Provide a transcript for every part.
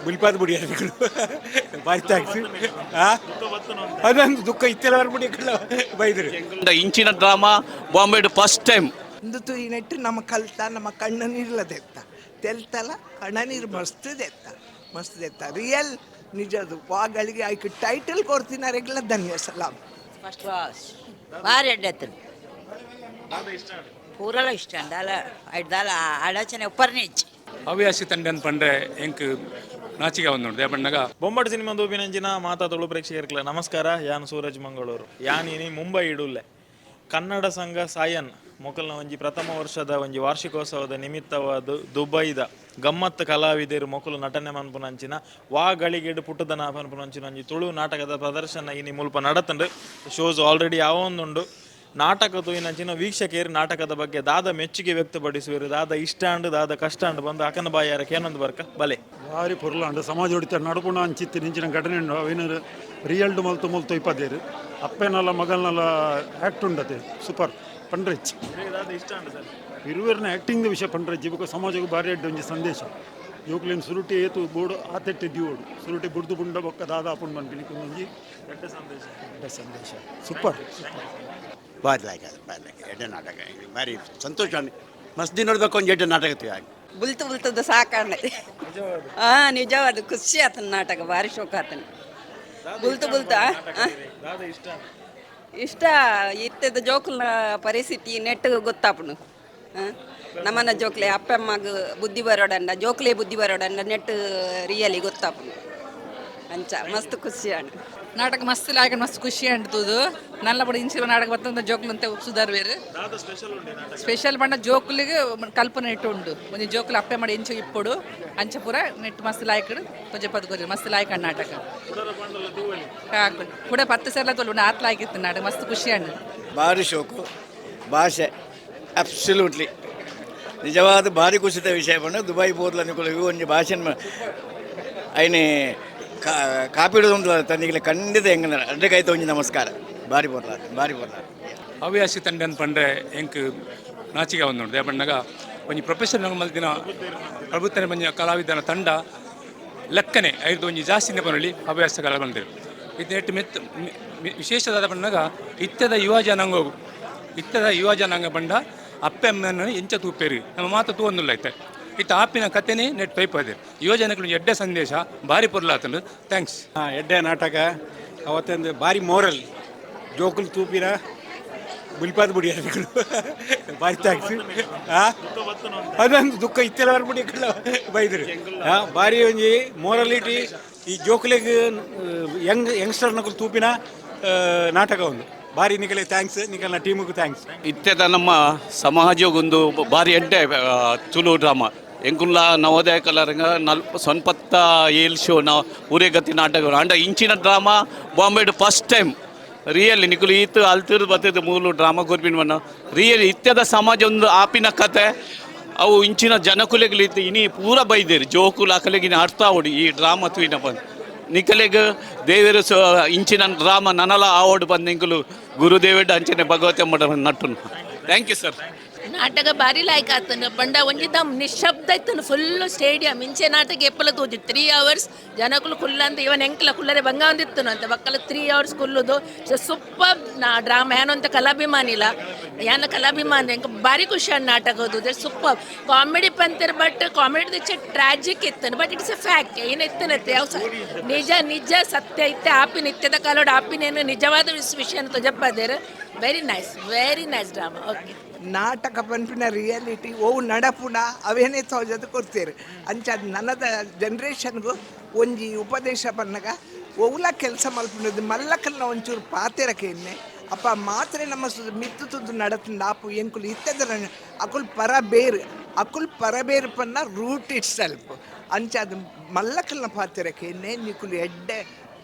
ಬುಲ್ಪಾದ ಬುಡಿ ಬಾರಿ ಥ್ಯಾಂಕ್ಸ್ ಅದೊಂದು ದುಃಖ ಇತ್ತೆಲ್ಲ ಬುಡಿ ಬೈದ್ರಿ ಇಂಚಿನ ಡ್ರಾಮಾ ಬಾಂಬೆ ಫಸ್ಟ್ ಟೈಮ್ ಇಂದು ಈ ನೆಟ್ಟು ನಮ್ಮ ಕಲ್ತ ನಮ್ಮ ಕಣ್ಣ ನೀರ್ಲದೆತ್ತ ತೆಲ್ತಲ ಕಣ್ಣ ನೀರು ಮಸ್ತ್ ದೆತ್ತ ರಿಯಲ್ ನಿಜದು ವಾಗಳಿಗೆ ಆಯ್ಕೆ ಟೈಟಲ್ ಕೊಡ್ತಿನಾರೆಗ್ಲ ಧನ್ಯ ಸಲಾಮ್ ಫಸ್ಟ್ ಕ್ಲಾಸ್ ಭಾರಿ ಅಡ್ಡತ್ತು ಪೂರಲ ಇಷ್ಟ ಅಂದಾಲ ಐಡ್ದಾಲ ಆಲೋಚನೆ ಉಪ್ಪರ್ನಿಚ್ ಹವ್ಯಾಸಿ ತಂಡ ಪಂಡ್ರೆ ಎಂಕ್ ನಾಚಿಕೆ ಒಂದು ದೇಪಣ್ಣಗ ಬೊಂಬಾಟ್ ಸಿನಿಮಾ ದೂಪಿನಂಚಿನ ಮಾತಾತೊಳು ಪ್ರೇಕ್ಷಕರ್ಗಳ ನಮಸ್ಕಾರ ಯಾನ್ ಸೂರಜ್ ಮಂಗಳೂರು ಯಾನಿನಿ ಮುಂಬೈ ಇಡುಲ್ಲೆ ಕನ್ನಡ ಸಂಘ ಸಾಯನ್ ಮೊಕಲ್ನ ಒಂಜಿ ಪ್ರಥಮ ವರ್ಷದ ಒಂಜಿ ವಾರ್ಷಿಕೋತ್ಸವದ ನಿಮಿತ್ತವಾದ ದುಬೈದ ಗಮ್ಮತ್ ಕಲಾವಿದರು ಮೊಕಲು ನಟನೆ ಮನ್ಪುನಂಚಿನ ವಾ ಗಳಿಗೆಡು ಪುಟ್ಟದನ ಪನ್ಪುನಂಚಿನ ಒಂಜಿ ತುಳು ನಾಟಕದ ಪ್ರದರ್ಶನ ಇನಿ ಮುಲ್ಪ ನಡತಂಡು ಶೋಸ್ ಆಲ್ರೆಡಿ ಯಾವೊಂದುಂಡು ನಾಟಕ ತೂಯಿನಂಚಿನ ವೀಕ್ಷಕರು ನಾಟಕದ ಬಗ್ಗೆ ದಾದ ಮೆಚ್ಚುಗೆ ವ್ಯಕ್ತಪಡಿಸುವರು ದಾದ ಇಷ್ಟ ಅಂಡು ದಾದ ಕಷ್ಟ ಅಂಡು ಬಂದು ಅಕನ ಬಾಯಾರಕ್ಕೆ ಏನೊಂದು ಬರ್ಕ ಬಲೆ ಭಾರಿ ಪೊರ್ಲಾಂಡು ಸಮಾಜ ಹೊಡಿತಾರೆ ನಡ್ಕೊಂಡು ಅಂಚಿತ್ತು ನಿಂಚಿನ ಘಟನೆ ಉಂಡು ಅವೇನು ರಿಯಲ್ಡು ಮಲ್ತು ಇಪ್ಪತ್ತೇರು ಅಪ್ಪೇನಲ್ಲ ಮಗಲ್ನಲ್ಲ ಆ್ಯಕ್ಟ್ ಉಂಡತೆ ಸೂಪರ್ ಪಂಡ್ರೆಚ್ ಇರುವರ್ನ ಆ್ಯಕ್ಟಿಂಗ್ ವಿಷಯ ಪಂಡ್ರೆಚ್ ಇವಾಗ ಸಮಾಜಕ್ಕೆ ಭಾರಿ ಅಡ್ಡ ಒಂಜಿ ಸಂದೇಶ ಯೋಕ್ಲೇನು ಸುರುಟಿ ಏತು ಬೋಡು ಆತೆಟ್ಟೆ ದಿಯೋಡು ಸುರುಟಿ ಬುಡ್ದು ಬುಂಡ ಬೊಕ್ಕ ದಾದ ಹಾಕೊಂಡು ಬಂದ್ಬಿಟ್ಟು ಒಂಜಿ ಸಂದೇಶ ಸೂಪರ್ ಭಾರಿ ಲೈಕ್ ಎಡ್ಡೆ ನಾಟಕ ಭಾರಿ ಸಂತೋಷ ಮಸ್ತ್ ದಿನ ನೋಡ್ಬೇಕು ಒಂದು ಎಡ್ಡೆ ನಾಟಕ ಬುಲ್ತದ ಸಾಕಾಣೆ ನಿಜವಾದ ಖುಷಿ ಆತನ ನಾಟಕ ಭಾರಿ ಶೋಕ ಆತನ ಬುಲ್ತ ಇಷ್ಟ ಇತ್ತದ ಜೋಕುಲ್ನ ಪರಿಸ್ಥಿತಿ ನೆಟ್ ಗೊತ್ತಾಪುನು ನಮ್ಮನ್ನ ಜೋಕ್ಲೆ ಅಪ್ಪಮ್ಮಗ ಬುದ್ಧಿ ಬರೋಡನ್ನ ಜೋಕ್ಲೆ ಬುದ್ಧಿ ಬರೋಡನ್ನ ನೆಟ್ ರಿಯಲಿ ಗೊತ್ತಾಪುನು ಅಂಚ ಮಸ್ತ್ ಖುಷಿ ಆಂಡ್ ನಾಟಕ ಮಸ್ತ್ ಲಾಯಕ ಮಸ್ತ್ ಖುಷಿ ಅಂಟುದು ನಲ್ಲ ಬಡ ಇಂಚಿನ ನಾಟಕ ಬರ್ತಂತ ಜೋಕ್ಲು ಅಂತ ಸುಧಾರ್ ಬೇರೆ ಸ್ಪೆಷಲ್ ಬಣ್ಣ ಜೋಕ್ಲಿಗೆ ಕಲ್ಪನೆ ಇಟ್ಟು ಉಂಡು ಒಂದು ಜೋಕ್ಲು ಅಪ್ಪೆ ಮಾಡಿ ಇಂಚು ಇಪ್ಪಡು ಅಂಚ ಪೂರ ನೆಟ್ ಮಸ್ತ್ ಲಾಯಕಡು ಪೊಜೆ ಪದ್ಕೋರಿ ಮಸ್ತ್ ಲಾಯಕ ನಾಟಕ ಕೂಡ 10 ಸೇರ್ಲ ತೊಲು ಆತ್ ಲಾಯ್ಕಿತ್ತು ನಾಟಕ ಮಸ್ತ್ ಖುಷಿ ಅಂಡು ಭಾರಿ ಶೋಕು ಭಾಷೆ ಅಬ್ಸಲ್ಯೂಟ್ಲಿ ನಿಜವಾದ ಭಾರಿ ಕುಸಿತ ವಿಷಯ ಬಂದು ದುಬೈ ಬೋರ್ಲ ನಿಕೊಳ್ಳಿ ಒಂಜಿ ಭಾಷೆನ ಐನೆ ಕಾಪಿಡೋದು ತಂದಿಗೆ ಖಂಡಿತ ಹೆಂಗ ಅಡ್ಡಕಾಯ್ತು ಒಂಜಿ ನಮಸ್ಕಾರ ಭಾರಿ ಬರ್ಲ ಹವ್ಯಾಸಿ ತಂಡ ಪಂಡ್ರೆ ಎಂಕ್ ನಾಚಿಕೆ ಒಂದು ದೇಪಣ್ಣಗ ಒಂಜಿ ಪ್ರೊಫೆಷನಲ್ ಮಲ್ತಿನ ಪ್ರಭುತ್ವ ಮಂಜ ಕಲಾವಿದನ ತಂಡ ಲೆಕ್ಕನೆ ಐದು ಒಂಜಿ ಜಾಸ್ತಿನೇ ಪನೊಳಿ ಹವ್ಯಾಸ ಕಲ ಬಂದಿರು ಇದು ನೆಟ್ಟು ವಿಶೇಷವಾದ ಪಣ್ಣಗ ಇತ್ತದ ಯುವ ಜನಾಂಗ ಬಂಡ ಅಪ್ಪೆ ಅಮ್ಮನ ಎಂಚ ತೂಪೇರಿ ನಮ್ಮ ಮಾತು ತೂವೊಂದುಲ್ಲ ಐತೆ ಇತ್ತು ಆಪಿನ ಕಥೆನೇ ನೆಟ್ ಪೈಪದೆ ಯುವಜನಗಳು ಎಡ್ಡೆ ಸಂದೇಶ ಭಾರಿ ಪೊರ್ಲಾತಂದು ಥ್ಯಾಂಕ್ಸ್ ಎಡ್ಡೆ ನಾಟಕ ಅವತ್ತೊಂದು ಭಾರಿ ಮೋರಲ್ ಜೋಕುಲ್ ತೂಪಿನ ಬುಲ್ಪಾದ ಬುಡಿ ಭಾರಿ ಥ್ಯಾಂಕ್ಸ್ ಅದೊಂದು ದುಃಖ ಇತ್ತೆಲ್ಲ ಬುಡಿ ಬೈದ್ರಿ ಭಾರಿ ಒಂಜಿ ಮೋರಲಿಟಿ ಈ ಜೋಕುಲೆಗ್ ಯಂಗ್ಸ್ಟರ್ ನಕಲು ತೂಪಿನ ನಾಟಕ ಒಂದು ಭಾರಿ ನಿಖಲೆ ಥ್ಯಾಂಕ್ಸ್ ನಿಖಲ್ನ ಟೀಮಿಗೂ ಥ್ಯಾಂಕ್ಸ್ ಇತ್ತೆದ ನಮ್ಮ ಸಮಾಜಗೊಂದು ಭಾರಿ ಎಡ್ಡೆ ತುಳು ಡ್ರಾಮಾ ಎಂಕುಲ್ಲ ನವೋದಯ ಕಲರಂಗ 47 ಶೋ ನಾವು ಊರೇಗತಿ ನಾಟಕ ಅಂಡ ಇಂಚಿನ drama Bombay first time really ನಿಕುಲು ಈತು ಅಲ್ತಿರು ಬರ್ತದೆ ಮೂಲು ಡ್ರಾಮಾ ಕೊರ್ಪಿನ ರಿಯಲಿ ಇತ್ತೆದ ಸಮಾಜ ಒಂದು ಆಪಿನ ಕತೆ ಅವು ಇಂಚಿನ ಜನಕುಲೆಗಳಿತ್ತು ಇನಿ ಪೂರ ಬೈದೇರು ಜೋಕುಲು ಅಕಲೆಗಿನ ಅರ್ಥ ಓಡಿ ಈ ಡ್ರಾಮಾ ತುಯಿನ ಬಂದು ನಿಕಲೆಗ್ ದೇವರು ಇಂಚಿನ ಡ್ರಾಮಾ ನನಲ ಆವೋಡು ಬಂದು ನಿಂಕುಲು ಗುರುದೇವಡ್ ಅಂಚನೆ ಭಗವತಿ ಮಠ ನಟುನು ಥ್ಯಾಂಕ್ ಯು ಸರ್ ನಾಟಕ ಭಾರಿ ಲಾಯ್ಕ ಆತನ ಬಂಡ ಒಂಜಿದ ನಿಶಬ್ದ ಇತ್ತು ಫುಲ್ ಸ್ಟೇಡಿಯಂ ಇಂಚೆ ನಾಟಕ ಎಪ್ಪಲ ತೋಜಿ 3 hours ಜನಕುಲು ಕುಲ್ಲ ಅಂತ ಇವನ್ ಎಂಕ್ಲ ಕುಲ್ಲರೆ ಬಂಗ ಒಂದಿತ್ತು ಅಂತ ಬಕ್ಕಲ 3 hours ಕುಲ್ಲುದು ಸೂಪರ್ ಡ್ರಾಮಾ ಏನೋ ಅಂತ ಕಲಾಭಿಮಾನಿಲ್ಲ ಯಾನ ಕಲಾಭಿಮಾನಿ ಎಂಕ ಭಾರಿ ಖುಷಿ ನಾಟಕ ಓದುದು ಸೂಪರ್ ಕಾಮಿಡಿ ಪಂತಿರ್ ಬಟ್ ಕಾಮಿಡಿ ದಿಚ್ಚೆ ಟ್ರಾಜಿಕ್ ಇತ್ತು ಬಟ್ ಇಟ್ಸ್ ಎ ಫ್ಯಾಕ್ಟ್ ಏನಿತ್ತನತ್ತೆ ನಿಜ ಸತ್ಯ ಇತ್ತೆ ಆಪಿ ನಿತ್ಯದ ಕಾಲೋಡು ಆಪಿನೇನು ನಿಜವಾದ ವಿಷಯ ತೋಜಪ್ಪದೇರು ವೆರಿ ನೈಸ್ ಡ್ರಾಮಾ ಓಕೆ ನಾಟಕ ಪನ್ಪಿನ ರಿಯಾಲಿಟಿ ಓವು ನಡಪುನ ಅವೇನೇ ತೋಜದು ಕೊಡ್ತೀರಿ ಅಂಚ ನನ್ನದ ಜನ್ರೇಷನ್ಗೂ ಒಂಜಿ ಉಪದೇಶ ಪನ್ನಗ ಒವ್ಲ ಕೆಲಸ ಮಲ್ಪುನದು ಮಲ್ಲಕಲ್ನ ಒಂಚೂರು ಪಾತೆರಕೆನ್ನೆ ಅಪ್ಪ ಮಾತ್ರ ನಮ್ಮ ಮಿತ್ತು ತುದು ನಡತಂದು ಆಪು ಎಂಕುಲು ಇತ್ತದ ಅಕುಲ್ ಪರಬೇರು ಪನ್ನ ರೂಟ್ ಇಟ್ ಸೆಲ್ಫ್ ಅಂಚ ಅದು ಮಲ್ಲಕಲ್ನ ಪಾತೆರಕೆನ್ನೆ ನಿಕುಲು ಎಡ್ಡೆ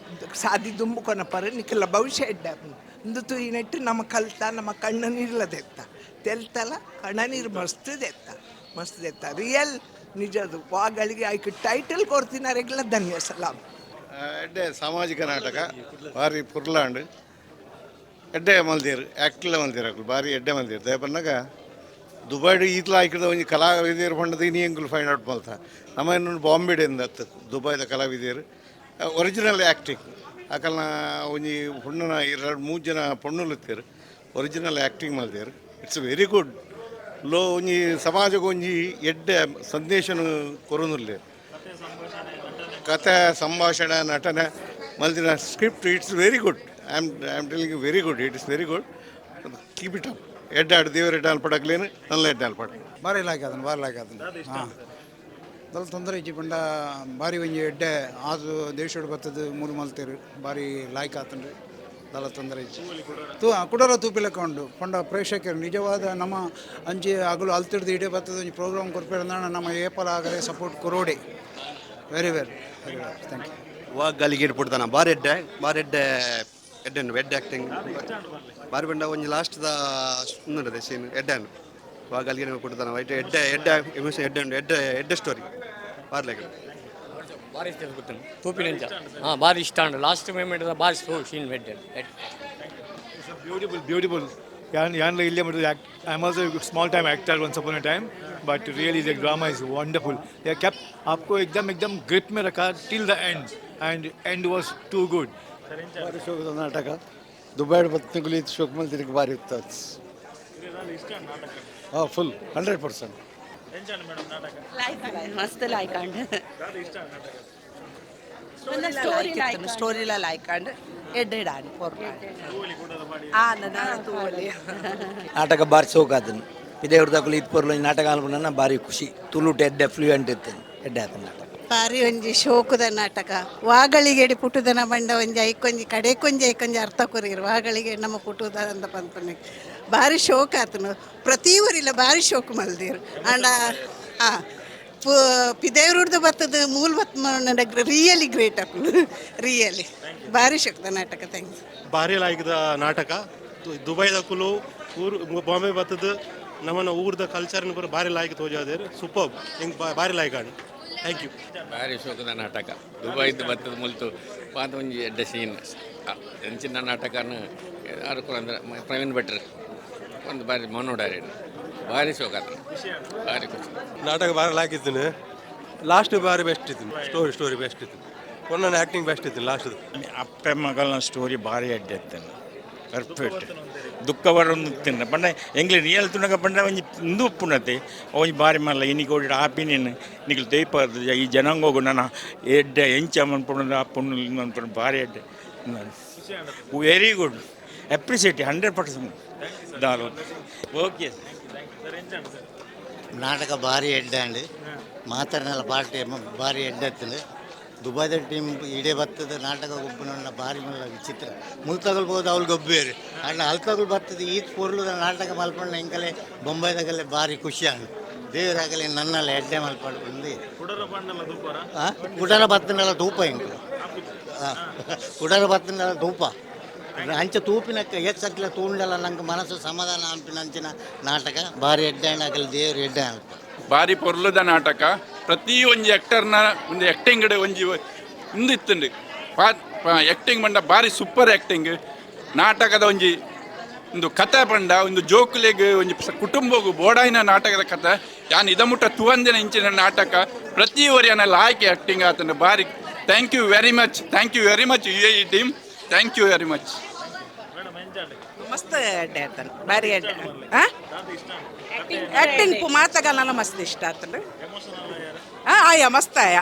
ಸಾದಿ ದುಂಬುಕೊನ ಪರ ನಿಕಲ್ಲ ಭವಿಷ್ಯ ಎಡ್ಡೆ ಇಂದು ಈ ನೆಟ್ಟು ನಮ್ಮ ಕಲ್ತ ನಮ್ಮ ಕಣ್ಣ ನೀರ್ಲದೆತ್ತ ತೆಲ್ತಲ ಕಣ್ಣ ನೀರು ಮಸ್ತ್ ದೆತ್ತ ರಿಯಲ್ ನಿಜದು ವಾಗಳಿಗೆ ಆಯ್ಕೆ ಟೈಟಲ್ ಕೊಡ್ತಿನಾರೆಗ್ಲ ಧನ್ಯ ಸಲಾಮ್ ಎಡ್ಡೆ ಸಾಮಾಜಿಕ ನಾಟಕ ಭಾರಿ ಪುರ್ಲಾಂಡ್ ಎಡ್ಡೆ ಮಲ್ದಿರು ಆ್ಯಕ್ಟ್ಲ ಮಲ್ದಿರು ಭಾರಿ ಎಡ್ಡೆ ಮಲ್ದಿರು ದೇಪನ್ನಾಗ ದುಬೈಡ್ ಈತ್ಲ ಹಾಕಿದ ಒಂದು ಕಲಾವಿದರು ಪಂಡದ ಇನಿ ಎಂಗುಲು ಫೈಂಡ್ ಔಟ್ ಮಲ್ತ ನಮ್ಮ ಬಾಂಬೆಡೆಯಿಂದ ಹತ್ತದು ದುಬೈದ ಕಲಾವಿದರು ಒರಿಜಿನಲ್ ಆ್ಯಕ್ಟಿಂಗ್ ಆಕಲ್ನ ಒಂಜಿ ಹುಣ್ಣನ 2-3 ಜನ ಪೊಣ್ಣುಲು ಇರ್ತಾರೆ ಒರಿಜಿನಲ್ ಆ್ಯಕ್ಟಿಂಗ್ ಮಾಡ್ತಾರೆ. It's very good. ಲೋ ಒಂಜಿ ಸಮಾಜಕ್ಕೆ ಒಂಜಿ ಎಡ್ಡೆ ಸಂದೇಶನ ಕೊರೊಂದುಲ್ಲೆ ಕಥೆ ಸಂಭಾಷಣೆ ನಟನೆ ಮಲ್ದಿನ script it's very good. I am telling you very good. It is very good. Keep it up. ಎಡ್ಡಾಡು ದೇವರ ಎಡ್ಡಾಲ್ ಪಡಕ್ಲೇನು ನಲ್ಲ ಎಡ್ಡಾಲ್ ಪಡ ಭಾರಿ ಲಾಯ್ಕ್ ಅದನ್ನು ಭಾರಿ ಲಾಯ್ಕ್ ಅದನ್ನು ಹಾಂ ದಲ್ ತೊಂದರೆ ಇಜ್ಜಿ ಪಂಡ ಭಾರಿ ಒಂಜಿ ಎಡ್ಡೆ ಆದು ದೇಶಡು ಬರ್ತದೆ ಮೂರು ಮಲ್ತೇರು ಭಾರಿ ಲಾಯ್ಕ್ ಆತನ್ರಿ ದಲ ತೊಂದರೆ ಇಜ್ಜಿ ಕುಡಲ ತೂಪಿಲಕ್ಕ ಉಂಡು ಪಂಡ ಪ್ರೇಕ್ಷಕರು ನಿಜವಾದ ನಮ್ಮ ಅಂಜಿ ಹಗಲು ಅಲ್ತಿಡ್ದು ಇಡೇ ಬರ್ತದೆ ಒಂಜಿ ಪ್ರೋಗ್ರಾಮ್ ಕೊರ್ಪೇರ ನಮ್ಮ ಏಪಲ ಆಗರೆ ಸಪೋರ್ಟ್ ಕೊರೋಡೆ very very very very thank you. ವಾ ಗಲಿಗೇಟ್ ಪುಡ್ತಾನ ಬಾರಿ ಎಡ್ಡೆ ಎಡ್ಡೆನು ಎಡ್ಡೆ ಆ್ಯಕ್ಟಿಂಗ್ ಬಾರಿ ಬಂಡ ಒಂಜಿ ಲಾಸ್ಟ್ದ ಉಂದುಂಡದೆ ಸೀನ್ ಎಡ್ಡೆನು ವಾ ಗಲಿಗೇಟ್ ಪುಡ್ತಾನ ವೈಟ್ ಎಡ್ಡೆ ಎಮೋಷನ್ ಎಡ್ಡೆ ಸ್ಟೋರಿ ಬಾರಿ ಲೆಕ್ಕ ಭಾರಿ ಇಷ್ಟ ಗೊತ್ತಾನೆ ತೂಪಿನಂಚ ಹಾಂ ಭಾರಿ ಇಷ್ಟ ಉಂಟು ಲಾಸ್ಟ್ ಮೂಮೆಂಟ್ ಭಾರಿ ಸೀನ್ ಎಡ್ಡೆ ಬ್ಯೂಟಿಫುಲ್ ಯಾನ್ ಇಲ್ಲೇ ಮತ್ತು I am also small time actor once upon a time but really the drama is wonderful. They kept आपको एकदम ग्रिप में रखा till the end was too good. ಭಾರಿ ಶೋಕದ ನಾಟಕ ದುಬೈಡ್ ಬತ್ತಿಗುಲಿ ಶೋಕಮಲ್ ತಿರುಗಿ ಭಾರಿ ಇತ್ತು ಹಾಂ ಫುಲ್ 100%. ಮಸ್ತ್ ಲಾಯ್ಕಂಡು ಸ್ಟೋರಿಲ ಲಾಯ್ಕಂಡು ಎಡ್ಡೆಡಾನು ನಾಟಕ ಬಾರಿ ಸೋಕಾತನು ಇದೇ ಹುಡ್ದಕ್ಕಲು ಇದು ಪೊರ್ಲು ನಾಟಕ ಅನ್ಕೊಂಡ ಭಾರಿ ಖುಷಿ ತುಳುಟು ಎಡ್ಡೆ ಫ್ಲೂಯೆಂಟ್ ಇರ್ತೇನೆ ಎಡ್ಡೆ ಆತನ ನಾಟಕ ಬಾರಿ ಒಂಜಿ ಶೋಕದ ನಾಟಕ ವಾಗಳಿಗೆಡಿ ಪುಟುದನ ಬಂಡ ಒಂಜಿ ಐಕೊಂಜಿ ಕಡೆಕೊಂಜಿ ಐಕೊಂಜಿ ಅರ್ಥ ಕೊರಿರು ವಾಗಳಿಗೆ ನಮ್ಮ ಪುಟುದ ಅಂತ ಪಂಪನೆ ಭಾರಿ ಶೋಕ ಆತನು ಪ್ರತಿ ಊರಿಲ್ಲ ಭಾರಿ ಶೋಕ ಮಲ್ದಿರು ಅಂಡ ಹಾಂ ಪಿದೇವ್ರದ್ದು ಬರ್ತದ ಮೂಲ ಬತ್ ರಿಯಲಿ ಗ್ರೇಟ್ ಅಪ್ಪನು ರಿಯಲಿ ಭಾರಿ ಶೋಕದ ನಾಟಕ. Thank you. ಭಾರಿ ಲಾಯ್ಕದ ನಾಟಕ ದುಬೈದ ಕುಲು ಊರು ಬಾಂಬೆ ಬರ್ತದ ನಮ್ಮನ್ನ ಊರ್ದ ಕಲ್ಚರ್ನ ಪೂರ ಭಾರಿ ಲಾಯ್ಕ್ ತೋಜಾದೇರು ಸೂಪರ್ ಹಿಂಗೆ ಭಾರಿ ಲಾಯ್ಕಾಂಡು. Thank you. ಭಾರಿ ಶೋಕದ ನಾಟಕ ದುಬೈದು ಬರ್ತದ ಮುಲ್ತು ಪಾತ ಒಂಜಿ ಎಡ್ಡೆ ಸೀನ್ ಹೆಂಚಿನ ನಾಟಕನ ಯಾರು ಕೂಡ ಅಂದ್ರೆ ಪ್ರವೀಣ್ ಭಟ್ರು ಒಂದು ಭಾರಿ ಮನೋಡಾರೆ ಭಾರಿ ಶೋಕ ಭಾರಿ ಖುಷಿ ನಾಟಕ ಭಾರಿ ಲಾಯ್ಕಿದ್ದೀನಿ ಲಾಸ್ಟ್ ಭಾರಿ ಬೆಸ್ಟ್ ಇತ್ತು ಸ್ಟೋರಿ ಬೆಸ್ಟ್ ಇತ್ತು ಒಂದೊಂದು ಆ್ಯಕ್ಟಿಂಗ್ ಬೆಸ್ಟ್ ಇತ್ತು ಲಾಸ್ಟ್ ಅಪ್ಪ ಮಗಳನ್ನ ಸ್ಟೋರಿ ಭಾರಿ ಅಡ್ಡೆ ಇತ್ತೇನೆ ಪರ್ಫೆಕ್ಟ್ ದುಃಖ ಬರೋದು ತಿನ್ನ ಪಂಡ ಎಂಗ್ಲಿ ರಿಯಲ್ ತುಣಗ ಪಂಡ ಒಂಜಿ ಇಂದು ಪುಣತೆ ಒಂಜಿ ಬಾರಿ ಮಲ್ಲ ಇನಿಗೆ ಓಡಿ ಆಪಿನೇನು ನಿಖಲ್ ತೇಪಾರ್ದು ಈ ಜನಾಂಗೋಗು ನನ್ನ ಎಡ್ಡೆ ಎಂಚ ಮನ್ಪುಣ ಆ ಪುಣ್ಣು ಮನ್ಪುಣ ಭಾರಿ ಎಡ್ಡೆ ವೆರಿ ಗುಡ್ ಅಪ್ರಿಸಿಯೇಟ್ 100% ದಾರು ಓಕೆ ನಾಟಕ ಭಾರಿ ಎಡ್ಡೆ ಅಂಡು ಮಾತಾಡಿನಲ್ಲ ಪಾರ್ಟಿ ಭಾರಿ ಎಡ್ಡೆ ಎತ್ತಲು ದುಬೈದ ಟೀಮ್ ಇಡೇ ಬರ್ತದೆ ನಾಟಕ ಗೊಬ್ಬನ ಭಾರಿ ಮಲ್ಲ ವಿಚಿತ್ರ ಮುಲ್ತಗಲ್ಬೋದು ಅವ್ಳು ಗೊಬ್ಬೇರು ಅಣ್ಣ ಅಲ್ತಗಳು ಬರ್ತದೆ ಈದ್ ಪೊರ್ಲುದ ನಾಟಕ ಮಲ್ಪಣ್ಣ ಇಂಕಲೆ ಬೊಂಬೈದಾಗಲೇ ಭಾರಿ ಖುಷಿ ಅಂಡು ದೇವರಾಗಲೇ ನನ್ನೆಲ್ಲ ಎಡ್ಡೆ ಮಲ್ಪಡು ಬಂದು ಕುಡರ ಬತ್ತನೆಲ್ಲ ತೂಪ ಇಂಕು ಕುಡರ ಬತ್ತನೆಲ್ಲ ತೂಪ ಅಂಚೆ ತೂಪಿನಕ್ಕ ಹೆಚ್ಚಲ್ಲ ತೂಂಡಲ್ಲ ನಂಗೆ ಮನಸ್ಸು ಸಮಾಧಾನ ಅನ್ಪಿನ ಅಂಚಿನ ನಾಟಕ ಭಾರಿ ಎಡ್ಡೆ ಆಗಲಿ ದೇವರು ಎಡ್ಡೆ ಅಲ್ಪ ಭಾರಿ ಪೊರ್ಲುದ ನಾಟಕ ಪ್ರತಿ ಒಂಜಿ ಆ್ಯಕ್ಟರ್ನ ಒಂದು ಆ್ಯಕ್ಟಿಂಗ್ ಒಂಜಿ ಇಂದಿತ್ತುಂಡು ಆ್ಯಕ್ಟಿಂಗ್ ಪಂಡ ಭಾರಿ ಸೂಪರ್ ಆ್ಯಕ್ಟಿಂಗ್ ನಾಟಕದ ಒಂಜಿ ಒಂದು ಕಥೆ ಪಂಡ ಒಂದು ಜೋಕುಲೆಗ್ ಒಂಜಿ ಕುಟುಂಬಗೂ ಬೋಡಾಯಿನ ನಾಟಕದ ಕಥೆ ಯಾನ್ ಇದ ಮುಟ್ಟ ತುವಂದಿನ ಇಂಚಿನ ನಾಟಕ ಪ್ರತಿ ಒರಿಯನ ಲಾಯ್ಕೆ ಆ್ಯಕ್ಟಿಂಗ್ ಆತನ ಭಾರಿ thank you very much UAE team thank you very much. ಮಸ್ತ್ ಎಡ್ಡೆ ಆತನು ಭಾರಿ ಎಡ್ಡೆ ಆ್ಯಕ್ಟಿಂಗ್ ಮಾತಗಲ್ಲ ಮಸ್ತ್ ಇಷ್ಟ ಆತನು ಆಯ ಮಸ್ತ್ ಆಯ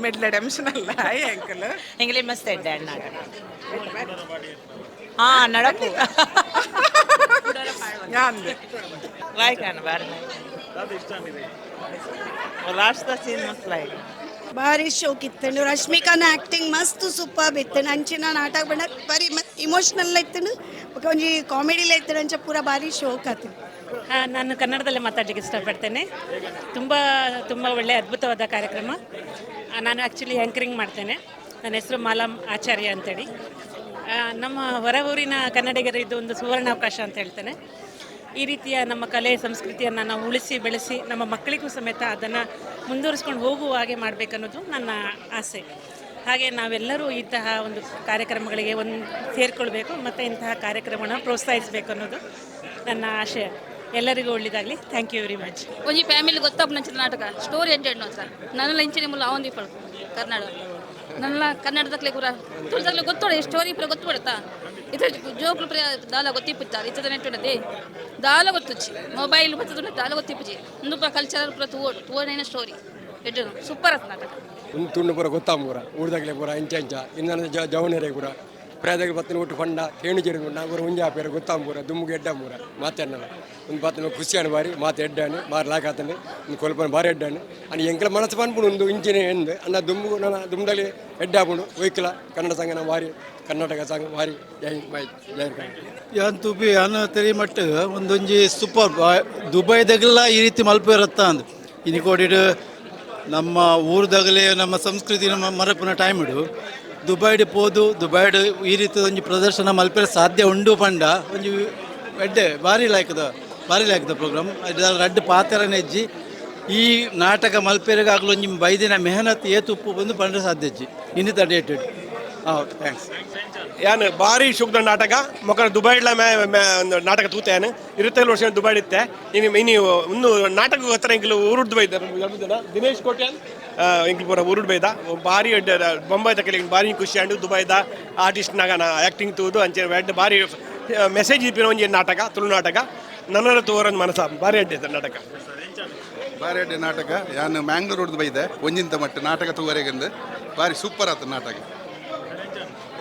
ಮಿಡ್ಲೆಡ್ ಎಮೋಷನಲ್ ಆಯ ಅಂಕಲ್ ಎಂಗ್ಲಿ ಮಸ್ತ್ ಎಡ್ಡೆ ನಾಟಕ ಹಾಂ ನಡಪು ಲಾಯ್ಕಾನು ಭಾರಿ ಲಾಸ್ಟ್ ಸೀನ್ ಮಸ್ತ್ ಲಾಯ್ಕ್ ಭಾರಿ ಶೋಕ್ ಇತ್ತನು ರಶ್ಮಿಕಾನ ಆ್ಯಕ್ಟಿಂಗ್ ಮಸ್ತ್ ಸೂಪರ್ ಇತ್ತನು ಅಂಚಿನ ನಾಟಕ ಬಂದ ಭಾರಿ ಇಮೋಷ್ನಲ್ ಇತ್ತನು ಒಂಜಿ ಕಾಮಿಡಿಲ ಇತ್ತನು ಅಂಚ ಪೂರ ಭಾರಿ ಶೋಕ್ ಆತನು. ನಾನು ಕನ್ನಡದಲ್ಲೇ ಮಾತಾಡಲಿಕ್ಕೆ ಇಷ್ಟಪಡ್ತೇನೆ. ತುಂಬ ತುಂಬ ಒಳ್ಳೆಯ ಅದ್ಭುತವಾದ ಕಾರ್ಯಕ್ರಮ. ನಾನು ಆ್ಯಕ್ಚುಲಿ ಆ್ಯಂಕರಿಂಗ್ ಮಾಡ್ತೇನೆ. ನನ್ನ ಹೆಸರು ಮಾಲಾ ಆಚಾರ್ಯ ಅಂತೇಳಿ. ನಮ್ಮ ಹೊರ ಊರಿನ ಕನ್ನಡಿಗರ ಇದು ಒಂದು ಸುವರ್ಣಾವಕಾಶ ಅಂತ ಹೇಳ್ತೇನೆ. ಈ ರೀತಿಯ ನಮ್ಮ ಕಲೆ ಸಂಸ್ಕೃತಿಯನ್ನು ನಾವು ಉಳಿಸಿ ಬೆಳೆಸಿ ನಮ್ಮ ಮಕ್ಕಳಿಗೂ ಸಮೇತ ಅದನ್ನು ಮುಂದುವರಿಸ್ಕೊಂಡು ಹೋಗುವ ಹಾಗೆ ಮಾಡಬೇಕನ್ನೋದು ನನ್ನ ಆಸೆ. ಹಾಗೆ ನಾವೆಲ್ಲರೂ ಇಂತಹ ಒಂದು ಕಾರ್ಯಕ್ರಮಗಳಿಗೆ ಸೇರಿಕೊಳ್ಬೇಕು ಮತ್ತು ಇಂತಹ ಕಾರ್ಯಕ್ರಮವನ್ನು ಪ್ರೋತ್ಸಾಹಿಸಬೇಕು ಅನ್ನೋದು ನನ್ನ ಆಶಯ. ಎಲ್ಲರಿಗೂ ಒಳ್ಳೆಯದಾಗಲಿ. Thank you very much. ಒಂಜಿ ಫ್ಯಾಮಿಲಿ ಗೊತ್ತಾಪುನಂಚಿನ ನಾಟಕ ಸ್ಟೋರಿ ಎಂಜಾಯ್ ಮಾತ್ರ ನನ್ನ ಇಂಚಿನ ಮುಲ್ಲ ಅವನ್ ಇಪ್ಪಳು ಕನ್ನಡ ನನ್ನ ಕನ್ನಡದಕ್ಲೆ ಕೂಡ ತುಳದಕ್ಲೆ ಗೊತ್ತೋಡ ಸ್ಟೋರಿ ಪೂರ ಗೊತ್ತುಪಡುತ್ತಾ ಇದು ಜೋಕ್ಲು ಪ್ರಿಯ ದಾಲ ಗೊತ್ತಿಪ್ಪುತ್ತಾ ಇಚ್ಚದ ನೆಟ್ಟುಡದೆ ದಾಲ ಗೊತ್ತುಚ್ಚಿ ಮೊಬೈಲ್ ಬರ್ತದ ದಾಲ ಗೊತ್ತಿಪ್ಪುಜಿ ಒಂದು ಕಲ್ಚರಲ್ ಪೂರ ತೂವೋಡೈನ ಸ್ಟೋರಿ ಎಡ್ಡು ಸೂಪರ್ ಆತ್ ನಾಟಕ ಒಂದು ತುಂಡು ಪೂರ ಗೊತ್ತಾಮ ಪೂರ ಊರ್ದಾಗಲೇ ಪೂರ ಇಂಚ ಇನ್ನ ಜವನರೇ ಪೂರ ಪ್ರಾಯದಾಗ ಬತ್ತಿನ ಒಟ್ಟು ಪಂಡ ಕೇಣಿ ಜೇರು ನಾಗೂರ ಹುಂಜಾ ಪೇರ ಗೊತ್ತಾಮ ಪೂರ ದುಮ್ಮಿಗೆ ಎಡ್ಡ ಪೂರ ಮಾತೇನಲ್ಲ ಒಂದು ಬತ್ತಿನ ಖುಷಿಯಾನ ಬಾರಿ ಮಾತು ಎಡ್ಡಾನು ಬಾರಿ ಲಾಕಾತಂಡು ಒಂದು ಕೊಲ್ಪನ ಬಾರಿ ಎಡ್ಡಾನು అని ಎಂಕಲ ಮನಸ್ಸು ಪನ್ಪುಡು ಒಂದು ಇಂಚಿನ ಎಂದು ಅನ್ನ ದುಮ್ಮು ನನ್ನ ದುಮ್ದಲ್ಲಿ ಎಡ್ಡಾಪುಂಡು ಒಯ್ಕಲ ಕನ್ನಡ ಸಂಘನ ಬಾರಿ ಕರ್ನಾಟಕ ಸಂಘ ಬಾರಿ ಜೈ ಮೈ ಜೈ ಯಾನ್ ತುಬಿ ಅನ್ನ ತೆರಿ ಮಟ್ಟ ಒಂದೊಂಜಿ ಸೂಪರ್ ದುಬೈದಾಗೆಲ್ಲ ಈ ರೀತಿ ಮಲ್ಪ ಇರುತ್ತಾ ಅಂದು ಇನ್ನು ಕೊಡಿಡು ನಮ್ಮ ಊರದಾಗಲೇ ನಮ್ಮ ಸಂಸ್ಕೃತಿ ನಮ್ಮ ಮರಪಿನ ಟೈಮ್ ಇಡು ದುಬೈಡ್ ಪೋದು ದುಬೈಡ್ ಈ ರೀತಿ ಒಂಜಿ ಪ್ರದರ್ಶನ ಮಲ್ಪೆ ಸಾಧ್ಯ ಉಂಡು ಪಂಡ ಒಂಜಿ ಎಡ್ಡೆ ಭಾರಿ ಲಾಯ್ಕದ ಪ್ರೋಗ್ರಾಮ್ ರಡ್ಡು ಪಾತ್ರನ ಹೆಜ್ಜಿ ಈ ನಾಟಕ ಮಲ್ಪೆರೆಗೆ ಆಗಲು ಒಂಜಿ ಬೈದಿನ ಮೆಹನತ್ ಏತು ಉಪ್ಪು ಬಂದು ಪಂಡ ಸಾಧ್ಯ ಹೆಜ್ಜಿ ಇನ್ನಿತ ಡೇಟೆಡ್ ಥ್ಯಾಂಕ್ಸ್ ಯಾನು ಭಾರಿ ಶುಭ್ರ ನಾಟಕ ಮೊಕ್ಕ ದುಬೈಡ್ಲ ನಾಟಕ ತೂತೇನು 25 ವರ್ಷ ದುಬೈಡ್ ಇತ್ತೆ ಇನ್ನು ಒಂದು ನಾಟಕ ಹತ್ರ ಇಂಕಲು ಊರುಡ್ ಬೈದ ದಿನೇಶ್ ಕೋಟ್ಯಾನ್ ಇಂಕಲು ಪೂರ ಊರುಡ್ ಬೈದ ಭಾರಿ ಬೊಂಬೈ ತಕಲಿ ಭಾರಿ ಖುಷಿ ಅಂಡು ದುಬೈದ ಆರ್ಟಿಸ್ಟ್ನಾಗ ಆ್ಯಕ್ಟಿಂಗ್ ತೂದು ಅಂಚೆ ಎಡ್ಡೆ ಭಾರಿ ಮೆಸೇಜ್ ಇಪ್ಪಿನ ಒಂಜಿ ನಾಟಕ ತುಳು ನಾಟಕ ನನ್ನರ ತೋರೊಂದು ಮನಸ ಭಾರಿ ಅಡ್ಡೆ ನಾಟಕ ಭಾರಿ ಅಡ್ಡೆ ನಾಟಕ ಯಾನು ಮ್ಯಾಂಗ್ಳೂರು ಬೈದೆ ಒಂಜಿಂತ ಮಟ್ಟ ನಾಟಕ ತೂವರೆಗೆಂದು ಭಾರಿ ಸೂಪರ್ ಆತ ನಾಟಕ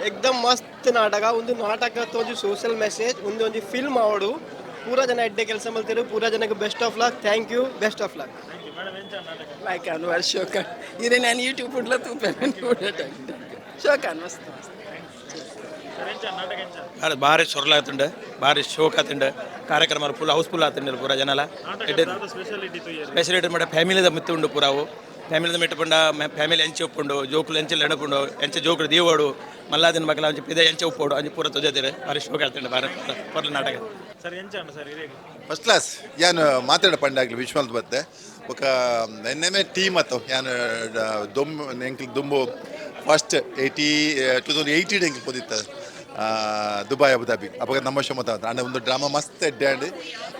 एकदम मस्त नाटक ಒಂದು ನಾಟಕ ಒಂದು ಸೋಷಿಯಲ್ ಮೆಸೇಜ್ ಒಂದು ಫಿಲ್ಮ್ ಆವಡು ಪೂರಾ ಜನ ಎಡ್ಡೆ ಕೆಲಸ ಮಾಡ್ತಿರು ಪೂರಾ ಜನಕ್ಕೆ best of luck thank you best of luck like Anwar ಶೋಕನ್ ಇದೇ ನಾನು ಯೂಟ್ಯೂಬ್ ಫುಡ್ಲ ತೂಪೇನೆ ಶೋಕನ್ ಮಸ್ತ್ ಭಾರಿ ಸೊರ್ಲಾತುಂಡು ಭಾರಿ ಶೋಕ್ ಆತುಂಡು ಕಾರ್ಯಕ್ರಮ ಫುಲ್ ಹೌಸ್ಫುಲ್ ಆತುಂಡು ಪೂರ ಜನಲ ಸ್ಪೆಷಲಿಟಿ ಮಾಡ ಫ್ಯಾಮಿಲಿದ ಮಿತ್ತು ಉಂಡು ಪೂರಾವು ಫ್ಯಾಮಿಲಿದ ಮಿಟ್ಟು ಪಂಡ ಫ್ಯಾಮಿಲಿ ಎಂಚೆ ಉಪ್ಪುಂಡು ಜೋಕುಲು ಎಂಚೆಲ್ಲ ಎಣಪುಂಡು ಎಂಚೆ ಜೋಕುಲು ದೀವಾಡು ಮಲ್ಲಾದಿನ ಮಕ್ಕಳ ಅಂಚೆ ಪಿದೆ ಎಂಚೆ ಉಪ್ಪೋಡು ಅಂಚೆ ಪೂರ ತೊಜಾತಿರು ಭಾರಿ ಶೋಕ ಆತುಂಡು ಭಾರಿ ಪೊರ್ಲ ನಾಟಕ ಫಸ್ಟ್ ಕ್ಲಾಸ್ ಯಾನು ಮಾತಾಡ ಪಂಡಾಗ್ಲಿ ವಿಶ್ವಲ್ ಬತ್ತೆ ఒక ఎన్ఎంఏ టీమ్ అతో యాన్ ఎంకిల్ దుంబు ఫస్ట్ 2018 ఎంకిల్ పొదిತ್ತ ದುಬೈ ಅಬುದಾಬಿ ಅವಾಗ ನಮ್ಮ ಶಮತ ಅಂಡ್ ಒಂದು ಡ್ರಾಮಾ ಮಸ್ತ್ ಎಡ್ಡೆ ಅಂಡ್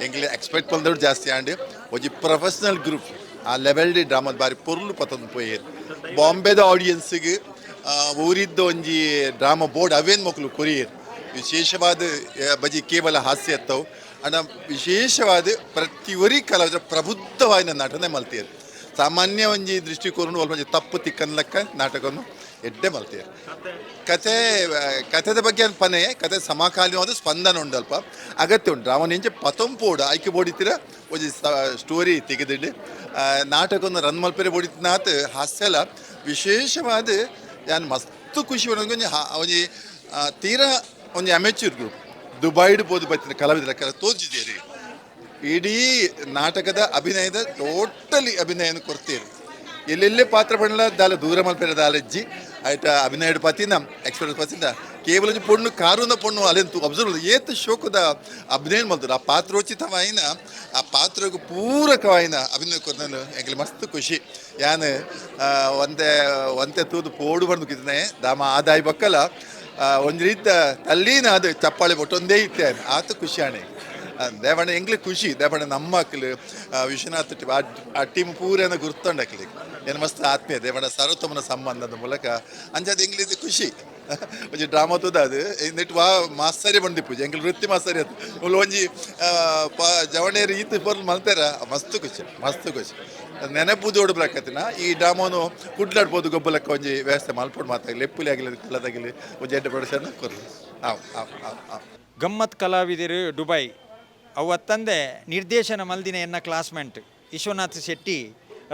ಎಂಕ್ಲೆ ಎಕ್ಸ್ಪೆಕ್ಟ್ ಪಲ್ದವ್ರು ಜಾಸ್ತಿ ಅಂಡ್ ಒಂಜಿ ಪ್ರೊಫೆಷನಲ್ ಗ್ರೂಪ್ ಆ ಲೆವೆಲ್ಡ್ ಡ್ರಾಮಾ ಬಾರಿ ಪೊರ್ಲು ಪತ್ತೊಂದು ಪೋಯೇರು ಬಾಂಬೆದ ಆಡಿಯನ್ಸ್ಗೆ ಊರಿದ್ದ ಒಂಜಿ ಡ್ರಾಮಾ ಬೋರ್ಡ್ ಅವೇನು ಮಕ್ಕಳು ಕೊರಿಯರ್ ವಿಶೇಷವಾದ ಬಜಿ ಕೇವಲ ಹಾಸ್ಯ ಎತ್ತವು ಅಂಡ್ ವಿಶೇಷವಾದ ಪ್ರತಿಯೊರಿ ಕಲಾವಿದರ ಪ್ರಬುದ್ಧವಾದ ನಾಟಕನೇ ಮಲ್ತಿಯರು ಸಾಮಾನ್ಯ ಒಂಜಿ ದೃಷ್ಟಿಕೋನ ಒಲ್ಪ ತಪ್ಪು ತಿಕ್ಕನ್ಲಕ್ಕ ನಾಟಕವನ್ನು ಎಡ್ಡೆ ಮಲ್ತಿಯರು ಕಥೆದ ಬಗ್ಗೆ ಪನೆ ಕಥೆ ಸಮಕಾಲೀನವಾದ ಸ್ಪಂದನ ಉಂಡಲ್ಪ ಅಗತ್ಯ ಉಂಟು ಅವನ ಎಂಚೆ ಪತಂಪೋಡು ಆಯ್ಕೆ ಬೋಡಿತೀರ ಒಂಜಿ ಸ್ಟೋರಿ ತೆಗೆದಿಟ್ಟು ನಾಟಕವನ್ನು ರನ್ ಮಲ್ಪೆರೆ ಬೋಡಿನಾತ್ ಹಾಸ್ಯಲ ವಿಶೇಷವಾದ ಯಾನ್ ಮಸ್ತ್ ಖುಷಿ ಒಂಜಿ ತೀರಾ ಒಂಜಿ ಅಮೆಚ್ಯೂರ್ ಗ್ರೂಪ್ ದುಬೈಡ್ ಬೋದು ಬತ್ತಿನ ಕಲಾವಿದರ ತೋಜಿದೇರಿ ಇಡೀ ನಾಟಕದ ಅಭಿನಯದ ಟೋಟಲಿ ಅಭಿನಯನ ಕೊಡ್ತೀರಿ ಎಲ್ಲೆಲ್ಲೇ ಪಾತ್ರ ಪಡಲ ದಾಲ ದೂರ ಮಲ್ಪೆರ ದಾಲಜ್ಜಿ ಆಯ್ತ ಅಭಿನಯಡ್ ಪತಿನ ಎಕ್ಸ್ಪೀರಿಯನ್ಸ್ ಪತಿನ ಕೇವಲ ಪೊಣ್ಣು ಕಾರುನ ಪೊಣ್ಣು ಅಲ್ಲೆಂತು ಅಬ್ಸರ್ವ್ ಏತ್ ಶೋಕದ ಅಭಿನಯ ಮಲ್ತಾರೆ ಆ ಪಾತ್ರೋಚಿತವಾಯಿನ ಆ ಪಾತ್ರಗೂ ಪೂರಕವಾಯಿನ ಅಭಿನಯ ಕೊಡ್ತಾನೆ ಎಂಗ್ಲಿ ಮಸ್ತ್ ಖುಷಿ ಯಾನ್ ಒಂತೆ ತೂದು ಪೋಡು ಬಂದು ಕಿತ್ತನೆ ದಾಮ ಆದಾಯ ಬಕ್ಕಲ ಒಂದು ರೀತಿ ತಲ್ಲಿನ ಅದು ಚಪ್ಪಾಳೆ ಒಟ್ಟೊಂದೇ ಇತ್ತೆ ಆತ ಖುಷಿ ಆಣೆ ದೇವಣ್ಣ ಎಂಗ್ಲಿ ಖುಷಿ ದೇವಣ್ಣ ನಮ್ಮ ಮಕ್ಕಳು ವಿಶ್ವನಾಥ್ ಆ ಟೀಮ್ ಪೂರನ ಗುರ್ತೊಂಡಕ್ಲಿ ಏನು ಮಸ್ತ್ ಆತ್ಮೀಯ ದೇವಣ್ಣ ಸರ್ವೋತ್ತಮನ ಸಂಬಂಧದ ಮೂಲಕ ಅಂಜಾದ ಎಂಗ್ಲಿದ್ದು ಖುಷಿ ಒಂಜಿ ಡ್ರಾಮಾ ತೂದ ಅದು ನೆಟ್ಟು ಮಾಸ್ತರಿ ಬಂದಿಪ್ಪು ಎಂಗ್ಲಿ ವೃತ್ತಿ ಮಾಸ್ತರಿ ಅದು ಒಂಜಿ ಜವಣೇರು ಈತ ಪೊರ್ಲು ಮಲ್ತಾರ ಮಸ್ತ್ ಖುಷಿ ನೆನಪುದೋಡು ಪ್ರಕತಿನ ಈ ಡ್ರಾಮಾನು ಕುಡ್ಲಾಡ್ಬೋದು ಗೊಬ್ಬಲಕ್ಕ ಒಂಜಿ ವ್ಯವಸ್ಥೆ ಮಲ್ಪೊಡು ಮಾತಾಗಲಿ ಎಪ್ಪುಲಿ ಆಗಲಿ ಕಲ್ಲದಾಗಲಿ ಒಂಜಿ ಎಡ್ಡೆ ಪ್ರೊಡಕ್ಷನ್ ಕೊರ್ಲಿ ಗಮ್ಮತ್ ಕಲಾವಿದರು ದುಬೈ ಅವತ್ತಂದೆ ನಿರ್ದೇಶನ ಮಲ್ದಿನ ಎನ್ನ ಕ್ಲಾಸ್ಮೇಟ್ ವಿಶ್ವನಾಥ್ ಶೆಟ್ಟಿ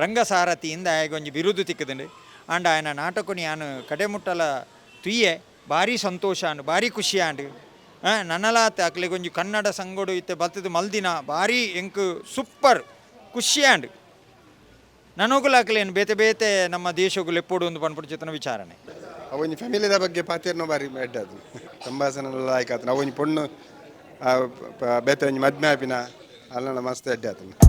ರಂಗಸಾರಥಿಯಿಂದ ಒಂಜಿ ಬಿರುದು ತಿಕ್ಕದಂಡು ಆಂಡ ఆయన ನಾಟಕನಿ ಆನು ಕಡೆಮುಟ್ಟಲ ತುಯ್ಯೆ ಭಾರಿ ಸಂತೋಷ ಅಂಡು ಭಾರಿ ಖುಷಿ ಅಂಡು ನನ್ನಲಾತ ಅಕ್ಲೆಗೆ ಒಂಜಿ ಕನ್ನಡ ಸಂಗೋಡು ಇತ್ತೆ ಬತ್ತದ ಮಲ್ದಿನ ಭಾರಿ ಎಂಕು ಸೂಪರ್ ಖುಷಿ ಅಂಡು ನನಗುಲ ಅಕ್ಲೇನು ಬೇತೆ ಬೇತೆ ನಮ್ಮ ದೇಶಗಳು ಎಪ್ಪೋಡು ಒಂದು ಪನ್ಪುಡು ಚಿತ್ರನ ವಿಚಾರಣೆ ಅವನಿ ಫ್ಯಾಮಿಲಿದ ಬಗ್ಗೆ ಪಾತಿರ್ನೋ ಬಾರಿ ಎಡ್ಡದು ಸಂಭಾಷಣೆ ಆಯ್ಕಾತ ಅವನಿ ಪೊಣ್ಣು ಬೇತೆ ಒಂಜಿ ಮದ್ಮೆ ಆಪಿನ ಅಲ್ಲ ಮಸ್ತ್ ಎಡ್ಡೆ ಆತನ